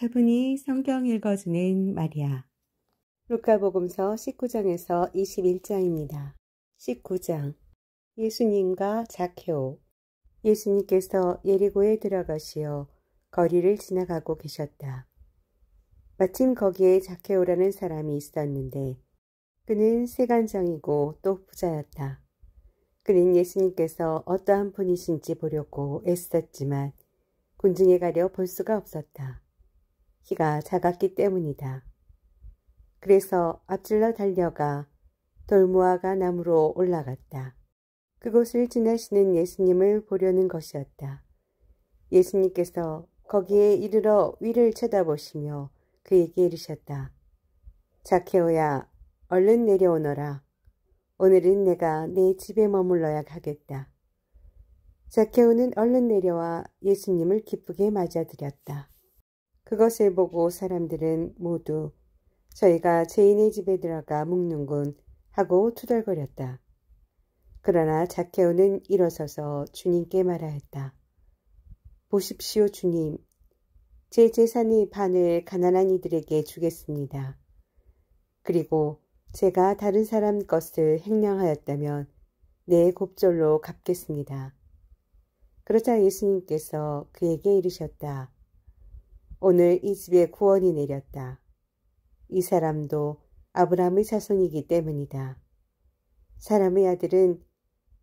차분히 성경 읽어주는 마리아. 루카복음서 19장에서 21장입니다. 19장. 예수님과 자케오. 예수님께서 예리고에 들어가시어 거리를 지나가고 계셨다. 마침 거기에 자케오라는 사람이 있었는데 그는 세간장이고 또 부자였다. 그는 예수님께서 어떠한 분이신지 보려고 애썼지만 군중에 가려 볼 수가 없었다. 키가 작았기 때문이다. 그래서 앞질러 달려가 돌무화과 나무로 올라갔다. 그곳을 지나시는 예수님을 보려는 것이었다. 예수님께서 거기에 이르러 위를 쳐다보시며 그에게 이르셨다. 자케오야, 얼른 내려오너라. 오늘은 내가 내 집에 머물러야 하겠다. 자케오는 얼른 내려와 예수님을 기쁘게 맞아들였다. 그것을 보고 사람들은 모두 저희가 죄인의 집에 들어가 묵는군 하고 투덜거렸다. 그러나 자케오는 일어서서 주님께 말하였다. 보십시오 주님, 제 재산의 반을 가난한 이들에게 주겠습니다. 그리고 제가 다른 사람 것을 횡령하였다면 내 곱절로 갚겠습니다. 그러자 예수님께서 그에게 이르셨다. 오늘 이 집에 구원이 내렸다. 이 사람도 아브라함의 자손이기 때문이다. 사람의 아들은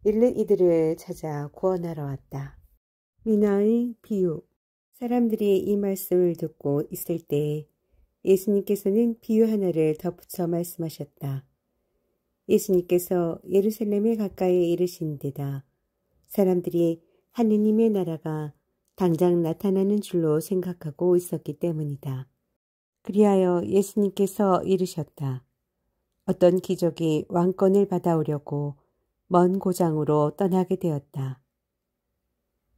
잃는 이들을 찾아 구원하러 왔다. 미나의 비유. 사람들이 이 말씀을 듣고 있을 때 예수님께서는 비유 하나를 덧붙여 말씀하셨다. 예수님께서 예루살렘에 가까이 이르신 데다 사람들이 하느님의 나라가 당장 나타나는 줄로 생각하고 있었기 때문이다. 그리하여 예수님께서 이르셨다. 어떤 귀족이 왕권을 받아오려고 먼 고장으로 떠나게 되었다.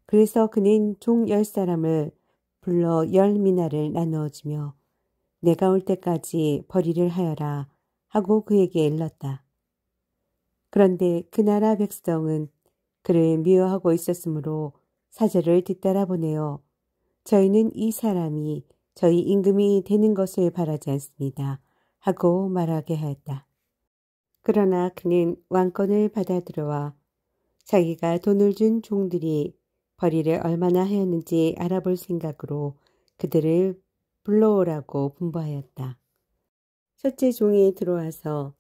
그래서 그는 종 10사람을 불러 10미나를 나누어주며 내가 올 때까지 벌이를 하여라 하고 그에게 일렀다. 그런데 그 나라 백성은 그를 미워하고 있었으므로 사절을 뒤따라 보내어 저희는 이 사람이 저희 임금이 되는 것을 바라지 않습니다 하고 말하게 하였다. 그러나 그는 왕권을 받아 들어와 자기가 돈을 준 종들이 벌이를 얼마나 하였는지 알아볼 생각으로 그들을 불러오라고 분부하였다. 첫째 종이 들어와서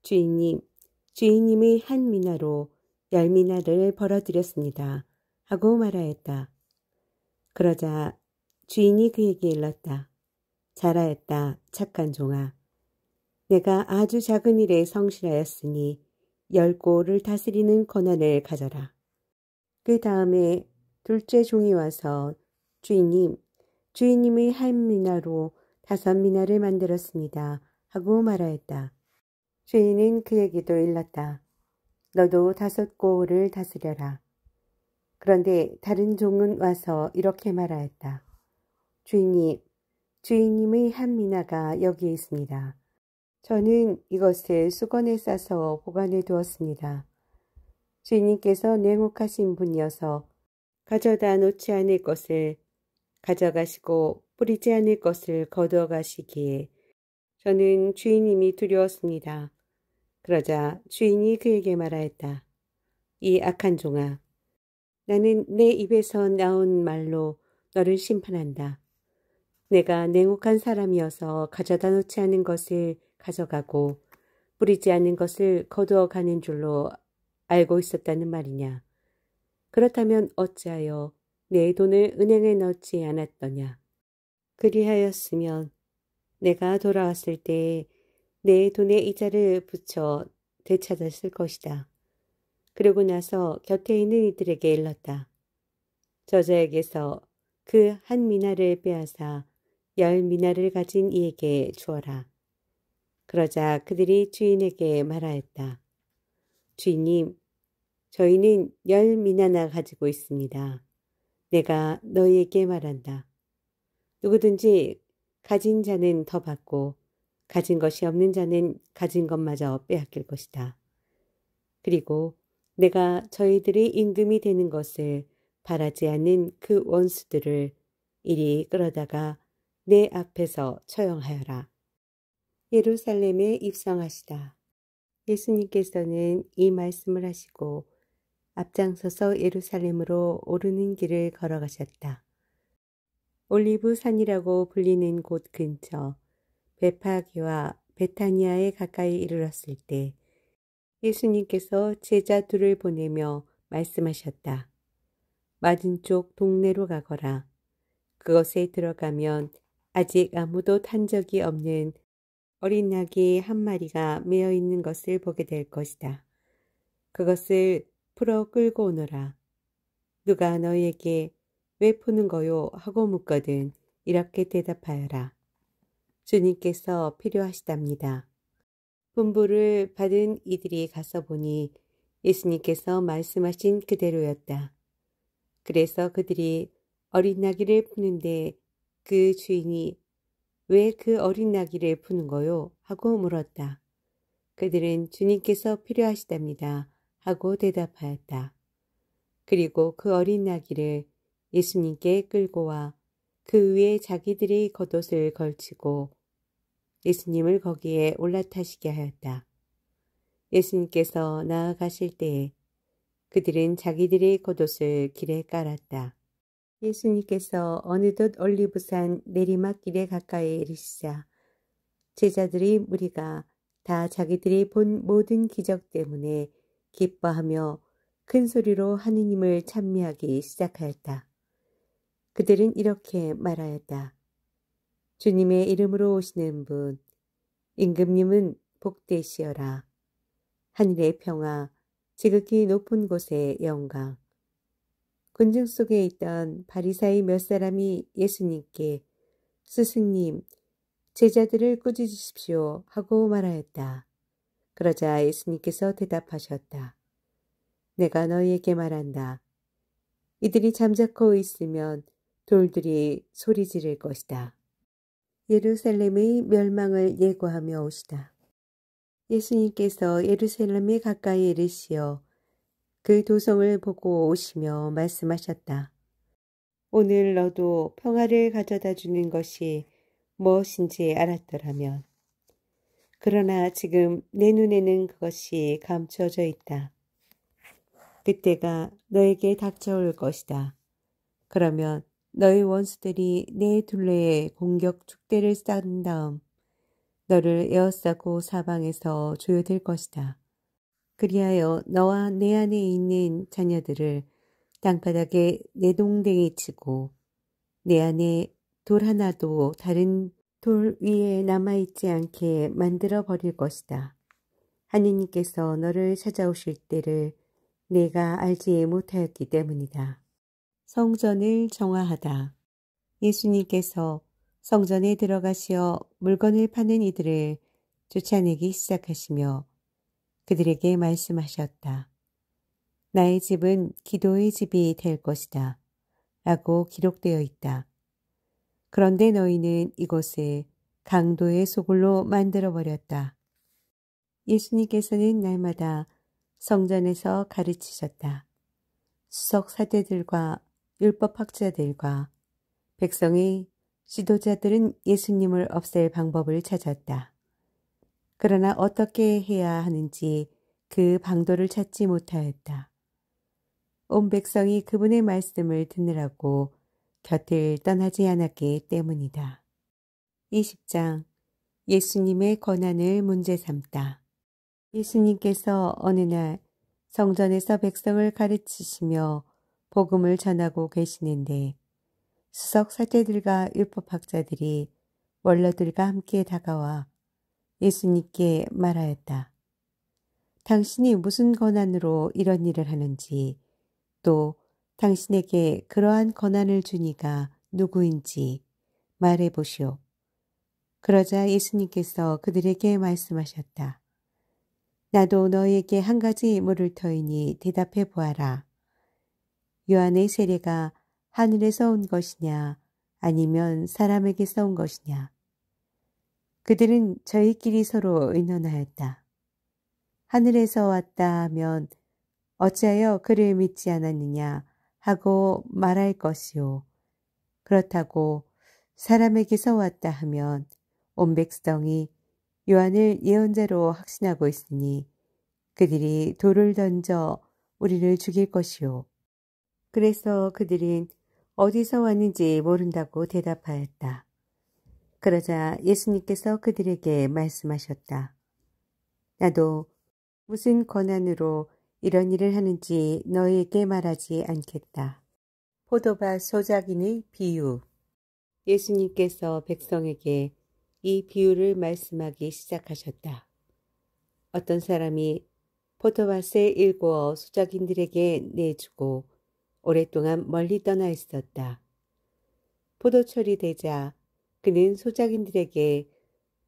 주인님의 한 미나로 10미나를 벌어들였습니다 하고 말하였다. 그러자 주인이 그에게 일렀다. 잘하였다, 착한 종아. 내가 아주 작은 일에 성실하였으니 10고를 다스리는 권한을 가져라. 그 다음에 둘째 종이 와서 주인님의 한 미나로 5미나를 만들었습니다 하고 말하였다. 주인은 그에게도 일렀다. 너도 5고를 다스려라. 그런데 다른 종은 와서 이렇게 말하였다. 주인님의 한 미나가 여기에 있습니다. 저는 이것을 수건에 싸서 보관해 두었습니다. 주인님께서 냉혹하신 분이어서 가져다 놓지 않을 것을 가져가시고 뿌리지 않을 것을 거두어 가시기에 저는 주인님이 두려웠습니다. 그러자 주인이 그에게 말하였다. 이 악한 종아, 나는 내 입에서 나온 말로 너를 심판한다. 내가 냉혹한 사람이어서 가져다 놓지 않은 것을 가져가고 뿌리지 않은 것을 거두어 가는 줄로 알고 있었다는 말이냐. 그렇다면 어찌하여 내 돈을 은행에 넣지 않았더냐. 그리하였으면 내가 돌아왔을 때 내 돈에 이자를 붙여 되찾았을 것이다. 그러고 나서 곁에 있는 이들에게 일렀다. 저자에게서 그 한 미나를 빼앗아 10미나를 가진 이에게 주어라. 그러자 그들이 주인에게 말하였다. 주인님, 저희는 10미나나 가지고 있습니다. 내가 너희에게 말한다. 누구든지 가진 자는 더 받고 가진 것이 없는 자는 가진 것마저 빼앗길 것이다. 그리고 내가 저희들의 임금이 되는 것을 바라지 않는 그 원수들을 이리 끌어다가 내 앞에서 처형하여라. 예루살렘에 입성하시다. 예수님께서는 이 말씀을 하시고 앞장서서 예루살렘으로 오르는 길을 걸어가셨다. 올리브 산이라고 불리는 곳 근처 베파기와 베타니아에 가까이 이르렀을 때 예수님께서 제자 둘을 보내며 말씀하셨다. 맞은쪽 동네로 가거라. 그것에 들어가면 아직 아무도 탄 적이 없는 어린 낙이 한 마리가 메어 있는 것을 보게 될 것이다. 그것을 풀어 끌고 오너라. 누가 너희에게 왜 푸는 거요? 하고 묻거든 이렇게 대답하여라. 주님께서 필요하시답니다. 분부를 받은 이들이 가서 보니 예수님께서 말씀하신 그대로였다. 그래서 그들이 어린 나귀를 푸는데 그 주인이 왜 그 어린 나귀를 푸는 거요? 하고 물었다. 그들은 주님께서 필요하시답니다. 하고 대답하였다. 그리고 그 어린 나귀를 예수님께 끌고 와 그 위에 자기들의 겉옷을 걸치고 예수님을 거기에 올라타시게 하였다. 예수님께서 나아가실 때에 그들은 자기들의 겉옷을 길에 깔았다. 예수님께서 어느덧 올리브산 내리막길에 가까이 이르시자 제자들의 무리가 다 자기들이 본 모든 기적 때문에 기뻐하며 큰 소리로 하느님을 찬미하기 시작하였다. 그들은 이렇게 말하였다. 주님의 이름으로 오시는 분, 임금님은 복되시어라. 하늘의 평화, 지극히 높은 곳의 영광. 군중 속에 있던 바리사의 몇 사람이 예수님께 스승님, 제자들을 꾸짖으십시오 하고 말하였다. 그러자 예수님께서 대답하셨다. 내가 너희에게 말한다. 이들이 잠자코 있으면 돌들이 소리 지를 것이다. 예루살렘의 멸망을 예고하며 오시다. 예수님께서 예루살렘에 가까이 이르시어 그 도성을 보고 오시며 말씀하셨다. 오늘 너도 평화를 가져다 주는 것이 무엇인지 알았더라면. 그러나 지금 내 눈에는 그것이 감춰져 있다. 그때가 너에게 닥쳐올 것이다. 그러면 너희 원수들이 내 둘레에 공격 축대를 쌓은 다음 너를 에워싸고 사방에서 조여들 것이다. 그리하여 너와 내 안에 있는 자녀들을 땅바닥에 내동댕이 치고 내 안에 돌 하나도 다른 돌 위에 남아있지 않게 만들어 버릴 것이다. 하느님께서 너를 찾아오실 때를 내가 알지 못하였기 때문이다. 성전을 정화하다. 예수님께서 성전에 들어가시어 물건을 파는 이들을 쫓아내기 시작하시며 그들에게 말씀하셨다. 나의 집은 기도의 집이 될 것이다. 라고 기록되어 있다. 그런데 너희는 이곳을 강도의 소굴로 만들어버렸다. 예수님께서는 날마다 성전에서 가르치셨다. 수석 사제들과 율법학자들과 백성의 지도자들은 예수님을 없앨 방법을 찾았다. 그러나 어떻게 해야 하는지 그 방도를 찾지 못하였다. 온 백성이 그분의 말씀을 듣느라고 곁을 떠나지 않았기 때문이다. 20장 예수님의 권한을 문제 삼다. 예수님께서 어느 날 성전에서 백성을 가르치시며 복음을 전하고 계시는데 수석 사제들과 율법학자들이 원로들과 함께 다가와 예수님께 말하였다. 당신이 무슨 권한으로 이런 일을 하는지 또 당신에게 그러한 권한을 주니가 누구인지 말해보시오. 그러자 예수님께서 그들에게 말씀하셨다. 나도 너희에게 한 가지 물을 터이니 대답해 보아라. 요한의 세례가 하늘에서 온 것이냐 아니면 사람에게서 온 것이냐. 그들은 저희끼리 서로 의논하였다. 하늘에서 왔다 하면 어찌하여 그를 믿지 않았느냐 하고 말할 것이요. 그렇다고 사람에게서 왔다 하면 온 백성이 요한을 예언자로 확신하고 있으니 그들이 돌을 던져 우리를 죽일 것이요. 그래서 그들은 어디서 왔는지 모른다고 대답하였다. 그러자 예수님께서 그들에게 말씀하셨다. 나도 무슨 권한으로 이런 일을 하는지 너희에게 말하지 않겠다. 포도밭 소작인의 비유. 예수님께서 백성에게 이 비유를 말씀하기 시작하셨다. 어떤 사람이 포도밭을 일구어 소작인들에게 내주고 오랫동안 멀리 떠나 있었다. 포도철이 되자 그는 소작인들에게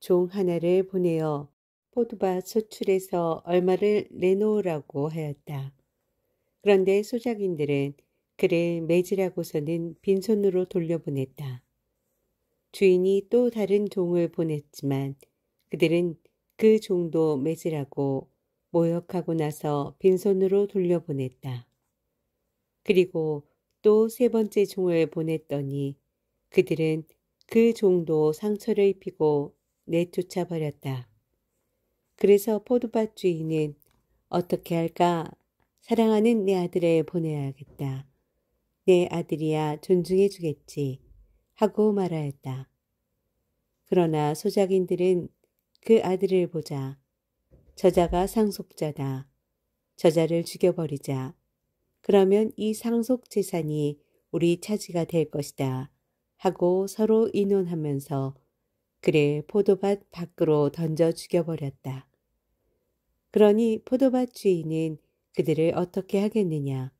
종 하나를 보내어 포도밭 소출에서 얼마를 내놓으라고 하였다. 그런데 소작인들은 그를 매질하고서는 빈손으로 돌려보냈다. 주인이 또 다른 종을 보냈지만 그들은 그 종도 매질하고 모욕하고 나서 빈손으로 돌려보냈다. 그리고 또 세 번째 종을 보냈더니 그들은 그 종도 상처를 입히고 내쫓아 버렸다. 그래서 포도밭 주인은 어떻게 할까? 사랑하는 내 아들을 보내야겠다. 내 아들이야 존중해 주겠지. 하고 말하였다. 그러나 소작인들은 그 아들을 보자 저자가 상속자다. 저자를 죽여버리자. 그러면 이 상속 재산이 우리 차지가 될 것이다. 하고 서로 의논하면서 그를 포도밭 밖으로 던져 죽여버렸다. 그러니 포도밭 주인은 그들을 어떻게 하겠느냐.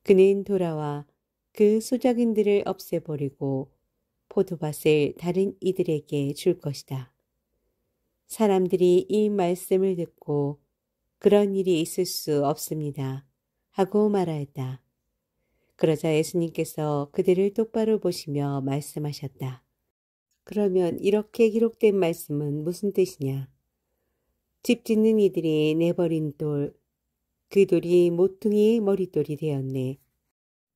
그는 돌아와 그 소작인들을 없애버리고 포도밭을 다른 이들에게 줄 것이다. 사람들이 이 말씀을 듣고 그런 일이 있을 수 없습니다. 하고 말하였다. 그러자 예수님께서 그들을 똑바로 보시며 말씀하셨다. 그러면 이렇게 기록된 말씀은 무슨 뜻이냐? 집 짓는 이들이 내버린 돌, 그 돌이 모퉁이의 머릿돌이 되었네.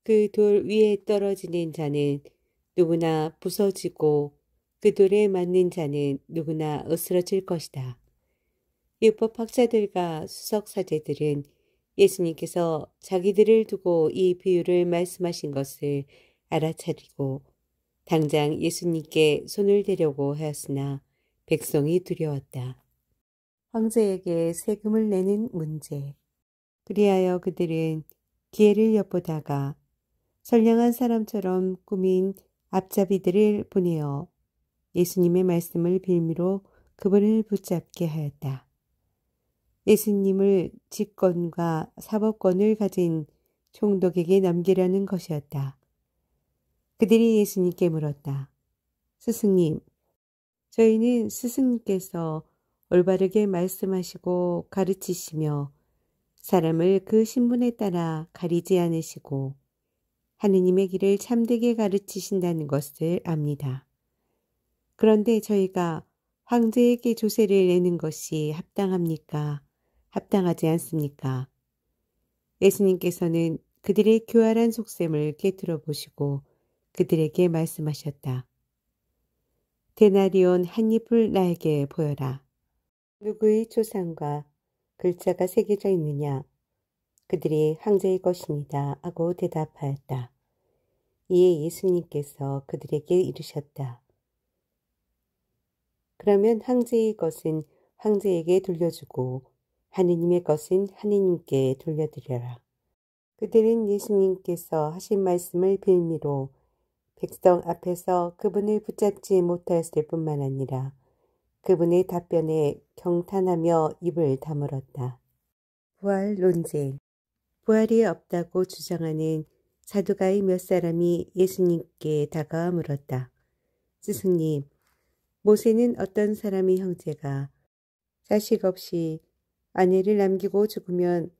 그 돌 위에 떨어지는 자는 누구나 부서지고 그 돌에 맞는 자는 누구나 으스러질 것이다. 율법학자들과 수석사제들은 예수님께서 자기들을 두고 이 비유를 말씀하신 것을 알아차리고 당장 예수님께 손을 대려고 하였으나 백성이 두려웠다. 황제에게 세금을 내는 문제. 그리하여 그들은 기회를 엿보다가 선량한 사람처럼 꾸민 앞잡이들을 보내어 예수님의 말씀을 빌미로 그분을 붙잡게 하였다. 예수님을 직권과 사법권을 가진 총독에게 넘기려는 것이었다. 그들이 예수님께 물었다. 스승님, 저희는 스승님께서 올바르게 말씀하시고 가르치시며 사람을 그 신분에 따라 가리지 않으시고 하느님의 길을 참되게 가르치신다는 것을 압니다. 그런데 저희가 황제에게 조세를 내는 것이 합당합니까? 합당하지 않습니까? 예수님께서는 그들의 교활한 속셈을 깨뜨려 보시고 그들에게 말씀하셨다. 데나리온 한 잎을 나에게 보여라. 누구의 초상과 글자가 새겨져 있느냐? 그들이 황제의 것입니다. 하고 대답하였다. 이에 예수님께서 그들에게 이르셨다. 그러면 황제의 것은 황제에게 돌려주고 하느님의 것은 하느님께 돌려드려라. 그들은 예수님께서 하신 말씀을 빌미로 백성 앞에서 그분을 붙잡지 못하였을 뿐만 아니라 그분의 답변에 경탄하며 입을 다물었다. 부활 논쟁. 부활이 없다고 주장하는 사두가의 몇 사람이 예수님께 다가와 물었다. 스승님, 모세는 어떤 사람의 형제가 자식 없이 아내를 남기고 죽으면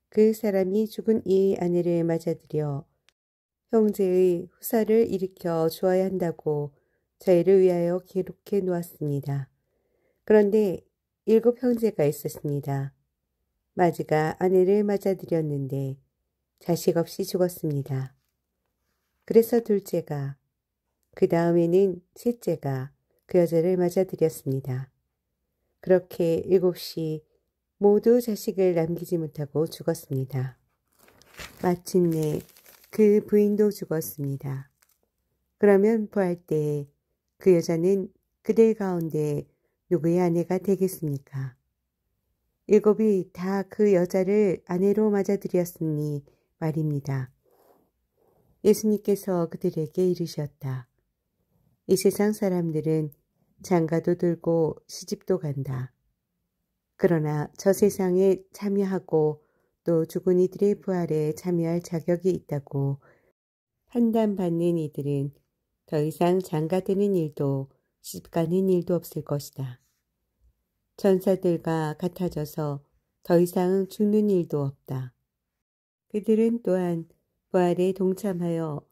그 사람이 죽은 이의 아내를 맞아들여 형제의 후사를 일으켜 주어야 한다고 저희를 위하여 기록해 놓았습니다. 그런데 7 형제가 있었습니다. 마지가 아내를 맞아들였는데 자식 없이 죽었습니다. 그래서 둘째가 그 다음에는 셋째가 그 여자를 맞아들였습니다. 그렇게 7이 모두 자식을 남기지 못하고 죽었습니다. 마침내 그 부인도 죽었습니다. 그러면 부활 때에 그 여자는 그들 가운데 누구의 아내가 되겠습니까? 7이 다 그 여자를 아내로 맞아들였으니 말입니다. 예수님께서 그들에게 이르셨다. 이 세상 사람들은 장가도 들고 시집도 간다. 그러나 저 세상에 참여하고 또 죽은 이들의 부활에 참여할 자격이 있다고 판단받는 이들은 더 이상 장가드는 일도 시집가는 일도 없을 것이다. 전사들과 같아져서 더 이상 죽는 일도 없다. 그들은 또한 부활에 동참하여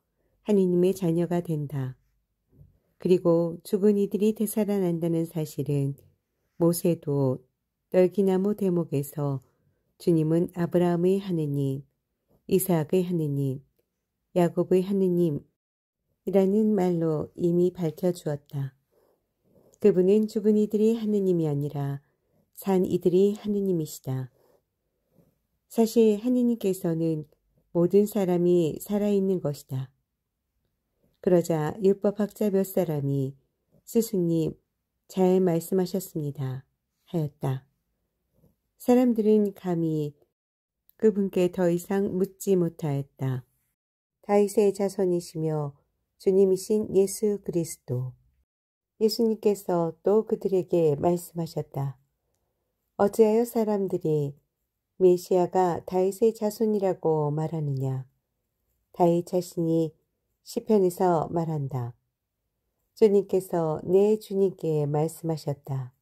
하느님의 자녀가 된다. 그리고 죽은 이들이 되살아난다는 사실은 모세도 떨기나무 대목에서 주님은 아브라함의 하느님, 이삭의 하느님, 야곱의 하느님이라는 말로 이미 밝혀주었다. 그분은 죽은 이들이 하느님이 아니라 산 이들이 하느님이시다. 사실 하느님께서는 모든 사람이 살아있는 것이다. 그러자 율법학자 몇 사람이 스승님 잘 말씀하셨습니다 하였다. 사람들은 감히 그분께 더 이상 묻지 못하였다. 다윗의 자손이시며 주님이신 예수 그리스도. 예수님께서 또 그들에게 말씀하셨다. 어찌하여 사람들이 메시아가 다윗의 자손이라고 말하느냐. 다윗 자신이 시편에서 말한다. 주님께서 내 주님께 말씀하셨다.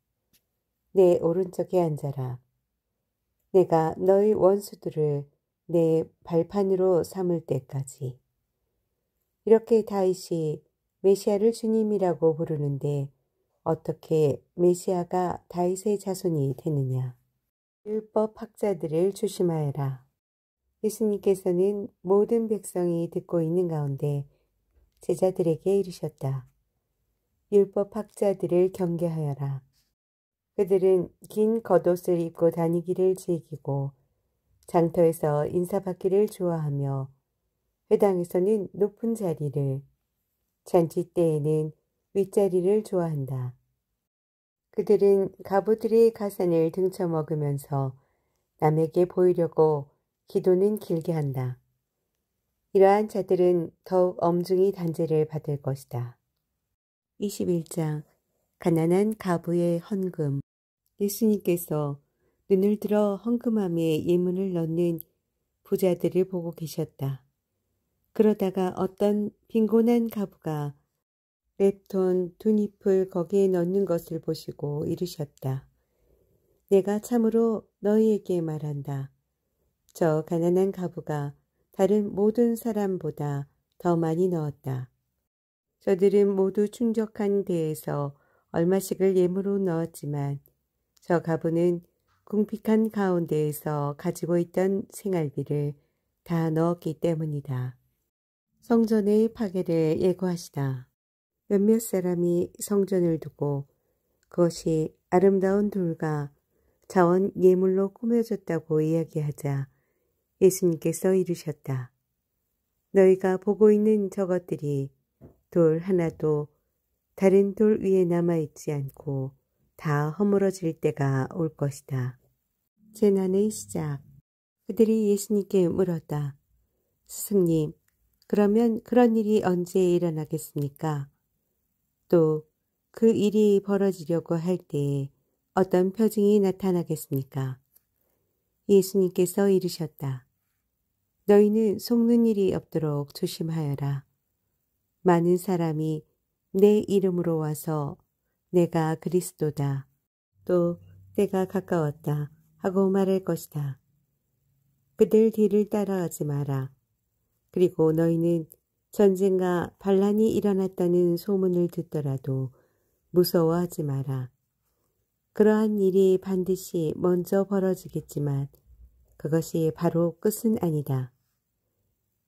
내 오른쪽에 앉아라. 내가 너희 원수들을 내 발판으로 삼을 때까지. 이렇게 다윗이 메시아를 주님이라고 부르는데 어떻게 메시아가 다윗의 자손이 되느냐. 율법 학자들을 조심하여라. 예수님께서는 모든 백성이 듣고 있는 가운데 제자들에게 이르셨다. 율법 학자들을 경계하여라. 그들은 긴 겉옷을 입고 다니기를 즐기고 장터에서 인사받기를 좋아하며 회당에서는 높은 자리를, 잔치 때에는 윗자리를 좋아한다. 그들은 가부들의 가산을 등쳐먹으면서 남에게 보이려고 기도는 길게 한다. 이러한 자들은 더욱 엄중히 단죄를 받을 것이다. 21장 가난한 가부의 헌금. 예수님께서 눈을 들어 헌금함에 예문을 넣는 부자들을 보고 계셨다. 그러다가 어떤 빈곤한 가부가 렙돈 2잎을 거기에 넣는 것을 보시고 이르셨다. 내가 참으로 너희에게 말한다. 저 가난한 가부가 다른 모든 사람보다 더 많이 넣었다. 저들은 모두 충족한 데에서 얼마씩을 예물로 넣었지만 저 가부는 궁핍한 가운데에서 가지고 있던 생활비를 다 넣었기 때문이다. 성전의 파괴를 예고하시다. 몇몇 사람이 성전을 두고 그것이 아름다운 돌과 자원 예물로 꾸며졌다고 이야기하자 예수님께서 이르셨다. 너희가 보고 있는 저것들이 돌 하나도 다른 돌 위에 남아있지 않고 다 허물어질 때가 올 것이다. 재난의 시작. 그들이 예수님께 물었다. 스승님, 그러면 그런 일이 언제 일어나겠습니까? 또 그 일이 벌어지려고 할 때에 어떤 표징이 나타나겠습니까? 예수님께서 이르셨다. 너희는 속는 일이 없도록 조심하여라. 많은 사람이 내 이름으로 와서 내가 그리스도다. 또 때가 가까웠다 하고 말할 것이다. 그들 뒤를 따라가지 마라. 그리고 너희는 전쟁과 반란이 일어났다는 소문을 듣더라도 무서워하지 마라. 그러한 일이 반드시 먼저 벌어지겠지만 그것이 바로 끝은 아니다.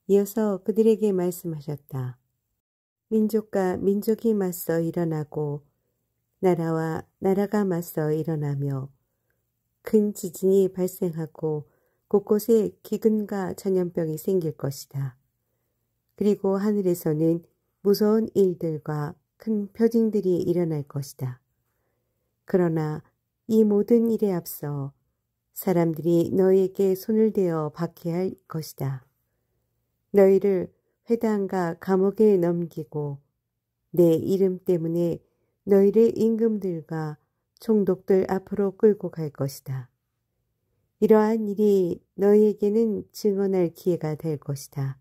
이어서 그들에게 말씀하셨다. 민족과 민족이 맞서 일어나고 나라와 나라가 맞서 일어나며 큰 지진이 발생하고 곳곳에 기근과 전염병이 생길 것이다. 그리고 하늘에서는 무서운 일들과 큰 표징들이 일어날 것이다. 그러나 이 모든 일에 앞서 사람들이 너희에게 손을 대어 박해할 것이다. 너희를 회당과 감옥에 넘기고 내 이름 때문에 너희를 임금들과 총독들 앞으로 끌고 갈 것이다. 이러한 일이 너희에게는 증언할 기회가 될 것이다.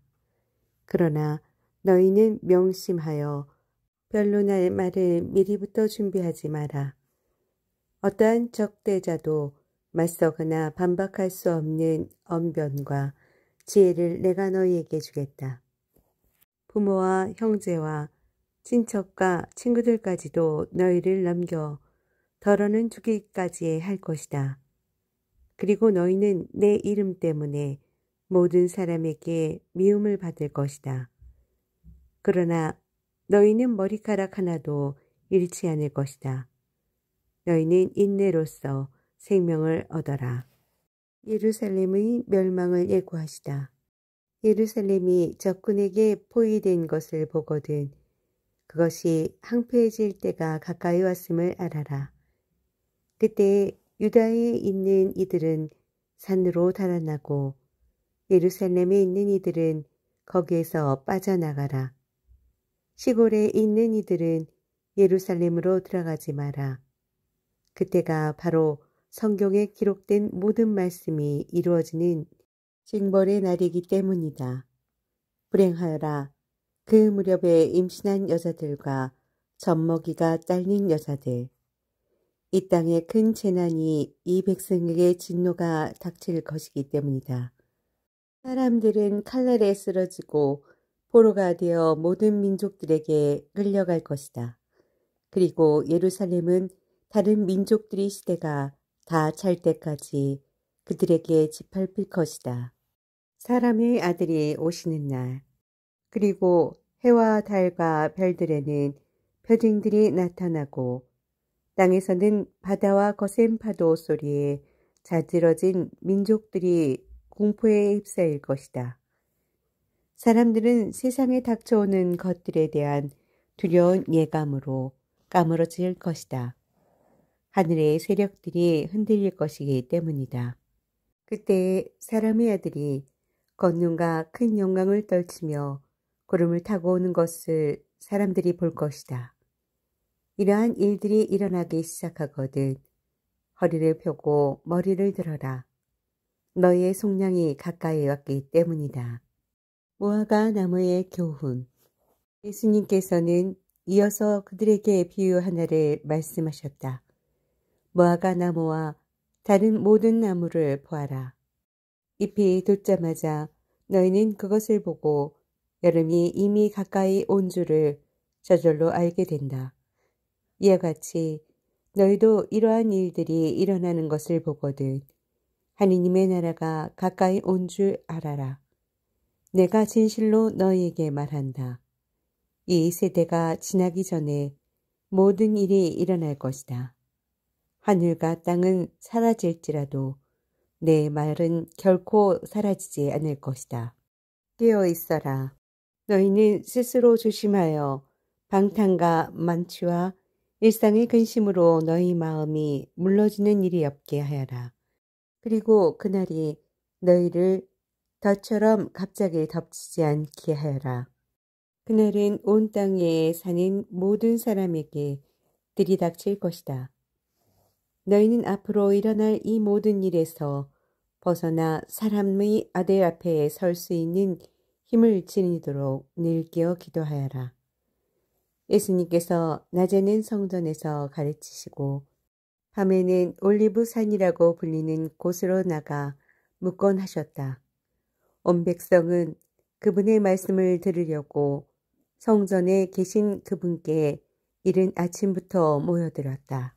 그러나 너희는 명심하여 변론할 말을 미리부터 준비하지 마라. 어떠한 적대자도 맞서거나 반박할 수 없는 언변과 지혜를 내가 너희에게 주겠다. 부모와 형제와 친척과 친구들까지도 너희를 넘겨 더러는 죽이기까지 할 것이다. 그리고 너희는 내 이름 때문에 모든 사람에게 미움을 받을 것이다. 그러나 너희는 머리카락 하나도 잃지 않을 것이다. 너희는 인내로써 생명을 얻어라. 예루살렘의 멸망을 예고하시다. 예루살렘이 적군에게 포위된 것을 보거든 그것이 황폐해질 때가 가까이 왔음을 알아라. 그때 유다에 있는 이들은 산으로 달아나고 예루살렘에 있는 이들은 거기에서 빠져나가라. 시골에 있는 이들은 예루살렘으로 들어가지 마라. 그때가 바로 성경에 기록된 모든 말씀이 이루어지는 징벌의 날이기 때문이다. 불행하여라. 그 무렵에 임신한 여자들과 젖먹이가 딸린 여자들. 이 땅에 큰 재난이 이 백성에게 진노가 닥칠 것이기 때문이다. 사람들은 칼날에 쓰러지고 포로가 되어 모든 민족들에게 끌려갈 것이다. 그리고 예루살렘은 다른 민족들의 시대가 다 찰 때까지 그들에게 짓밟힐 것이다. 사람의 아들이 오시는 날. 그리고 해와 달과 별들에는 표징들이 나타나고 땅에서는 바다와 거센 파도 소리에 자지러진 민족들이 공포에 휩싸일 것이다. 사람들은 세상에 닥쳐오는 것들에 대한 두려운 예감으로 까무러질 것이다. 하늘의 세력들이 흔들릴 것이기 때문이다. 그때 사람의 아들이 권능과 큰 영광을 떨치며 구름을 타고 오는 것을 사람들이 볼 것이다. 이러한 일들이 일어나기 시작하거든 허리를 펴고 머리를 들어라. 너희의 속량이 가까이 왔기 때문이다. 무화과 나무의 교훈. 예수님께서는 이어서 그들에게 비유 하나를 말씀하셨다. 무화과 나무와 다른 모든 나무를 보아라. 잎이 돋자마자 너희는 그것을 보고 여름이 이미 가까이 온 줄을 저절로 알게 된다. 이와 같이 너희도 이러한 일들이 일어나는 것을 보거든 하느님의 나라가 가까이 온 줄 알아라. 내가 진실로 너희에게 말한다. 이 세대가 지나기 전에 모든 일이 일어날 것이다. 하늘과 땅은 사라질지라도 내 말은 결코 사라지지 않을 것이다. 깨어 있어라. 너희는 스스로 조심하여 방탕과 만취와 일상의 근심으로 너희 마음이 물러지는 일이 없게 하여라. 그리고 그날이 너희를 덫처럼 갑자기 덮치지 않게 하여라. 그날은 온 땅에 사는 모든 사람에게 들이닥칠 것이다. 너희는 앞으로 일어날 이 모든 일에서 벗어나 사람의 아들 앞에 설 수 있는 힘을 지니도록 늘끼어 기도하여라. 예수님께서 낮에는 성전에서 가르치시고 밤에는 올리브산이라고 불리는 곳으로 나가 묵건하셨다. 온 백성은 그분의 말씀을 들으려고 성전에 계신 그분께 이른 아침부터 모여들었다.